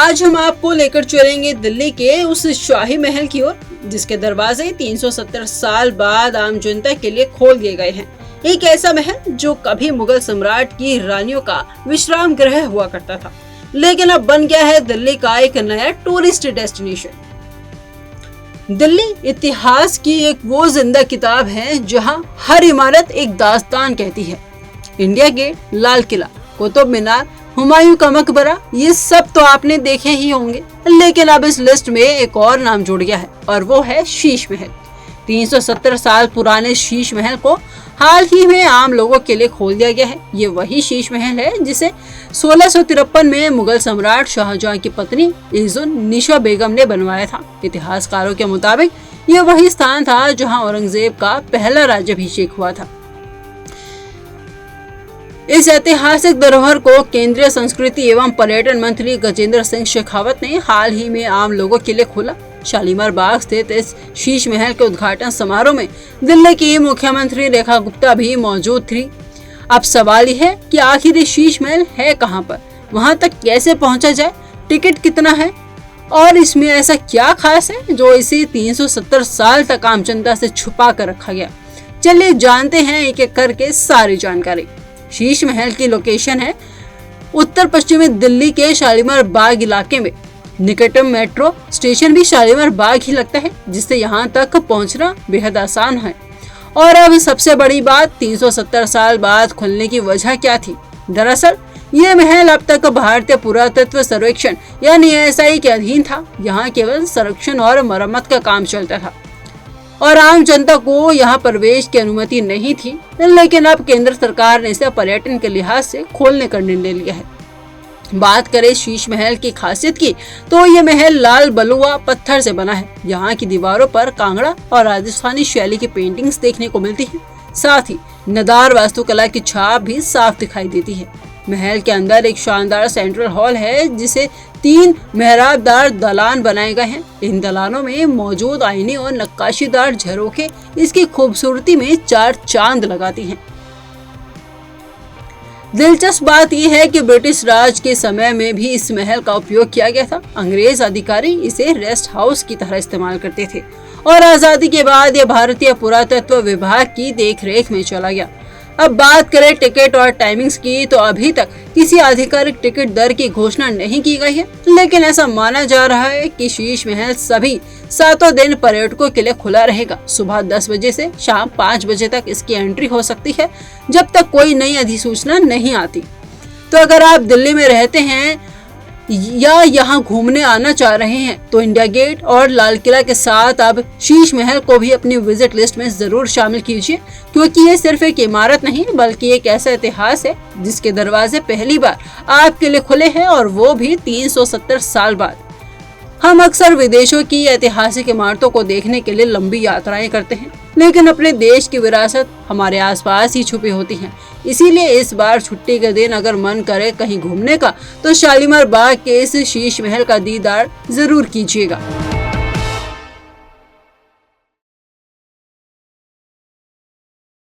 आज हम आपको लेकर चलेंगे दिल्ली के उस शाही महल की ओर जिसके दरवाजे 370 साल बाद आम जनता के लिए खोल दिए गए हैं। एक ऐसा महल जो कभी मुगल सम्राट की रानियों का विश्राम गृह हुआ करता था, लेकिन अब बन गया है दिल्ली का एक नया टूरिस्ट डेस्टिनेशन। दिल्ली इतिहास की एक वो जिंदा किताब है जहां हर इमारत एक दास्तान कहती है। इंडिया गेट, लाल किला, कुतुब मीनार, हुमायूं का मकबरा, ये सब तो आपने देखे ही होंगे, लेकिन अब इस लिस्ट में एक और नाम जुड़ गया है और वो है शीश महल। 370 साल पुराने शीश महल को हाल ही में आम लोगों के लिए खोल दिया गया है। ये वही शीश महल है जिसे 1653 में मुगल सम्राट शाहजहां की पत्नी इजुन निशा बेगम ने बनवाया था। इतिहासकारों के मुताबिक ये वही स्थान था जहां औरंगजेब का पहला राज्याभिषेक हुआ था। इस ऐतिहासिक धरोहर को केंद्रीय संस्कृति एवं पर्यटन मंत्री गजेंद्र सिंह शेखावत ने हाल ही में आम लोगों के लिए खोला। शालीमार बाग स्थित इस शीश महल के उद्घाटन समारोह में दिल्ली की मुख्यमंत्री रेखा गुप्ता भी मौजूद थी। अब सवाल यह है कि आखिर ये शीश महल है कहां पर, वहां तक कैसे पहुंचा जाए, टिकट कितना है और इसमें ऐसा क्या खास है जो इसे 370 साल तक आम जनता से छुपा कर रखा गया। चलिए जानते हैं एक एक करके सारी जानकारी। शीश महल की लोकेशन है उत्तर पश्चिमी दिल्ली के शालीमार बाग इलाके में। निकटतम मेट्रो स्टेशन भी शालीमार बाग ही लगता है, जिससे यहाँ तक पहुँचना बेहद आसान है। और अब सबसे बड़ी बात, 370 साल बाद खुलने की वजह क्या थी। दरअसल ये महल अब तक भारतीय पुरातत्व सर्वेक्षण यानी ASI के अधीन था। यहाँ केवल संरक्षण और मरम्मत का काम चलता था और आम जनता को यहाँ प्रवेश की अनुमति नहीं थी, लेकिन अब केंद्र सरकार ने इसे पर्यटन के लिहाज से खोलने का निर्णय लिया है। बात करें शीश महल की खासियत की, तो ये महल लाल बलुआ पत्थर से बना है। यहाँ की दीवारों पर कांगड़ा और राजस्थानी शैली की पेंटिंग्स देखने को मिलती है। साथ ही नदार वास्तुकला की छाप भी साफ दिखाई देती है। महल के अंदर एक शानदार सेंट्रल हॉल है जिसे 3 मेहराबदार दलान बनाए गए हैं। इन दलानों में मौजूद आईने और नक्काशीदार झरोखे इसकी खूबसूरती में 4 चांद लगाती हैं। दिलचस्प बात यह है कि ब्रिटिश राज के समय में भी इस महल का उपयोग किया गया था। अंग्रेज अधिकारी इसे रेस्ट हाउस की तरह इस्तेमाल करते थे और आजादी के बाद यह भारतीय पुरातत्व विभाग की देखरेख में चला गया। अब बात करें टिकट और टाइमिंग्स की, तो अभी तक किसी आधिकारिक टिकट दर की घोषणा नहीं की गई है, लेकिन ऐसा माना जा रहा है कि शीश महल सभी 7 दिन पर्यटकों के लिए खुला रहेगा। सुबह 10 बजे से शाम 5 बजे तक इसकी एंट्री हो सकती है, जब तक कोई नई अधिसूचना नहीं आती। तो अगर आप दिल्ली में रहते हैं या यहाँ घूमने आना चाह रहे हैं तो इंडिया गेट और लाल किला के साथ अब शीश महल को भी अपनी विजिट लिस्ट में जरूर शामिल कीजिए, क्योंकि ये सिर्फ एक इमारत नहीं बल्कि एक ऐसा इतिहास है जिसके दरवाजे पहली बार आपके लिए खुले हैं और वो भी 370 साल बाद। हम अक्सर विदेशों की ऐतिहासिक इमारतों को देखने के लिए लंबी यात्राएं करते हैं, लेकिन अपने देश की विरासत हमारे आसपास ही छुपी होती है। इसीलिए इस बार छुट्टी के दिन अगर मन करे कहीं घूमने का, तो शालीमार बाग के इस शीश महल का दीदार जरूर कीजिएगा।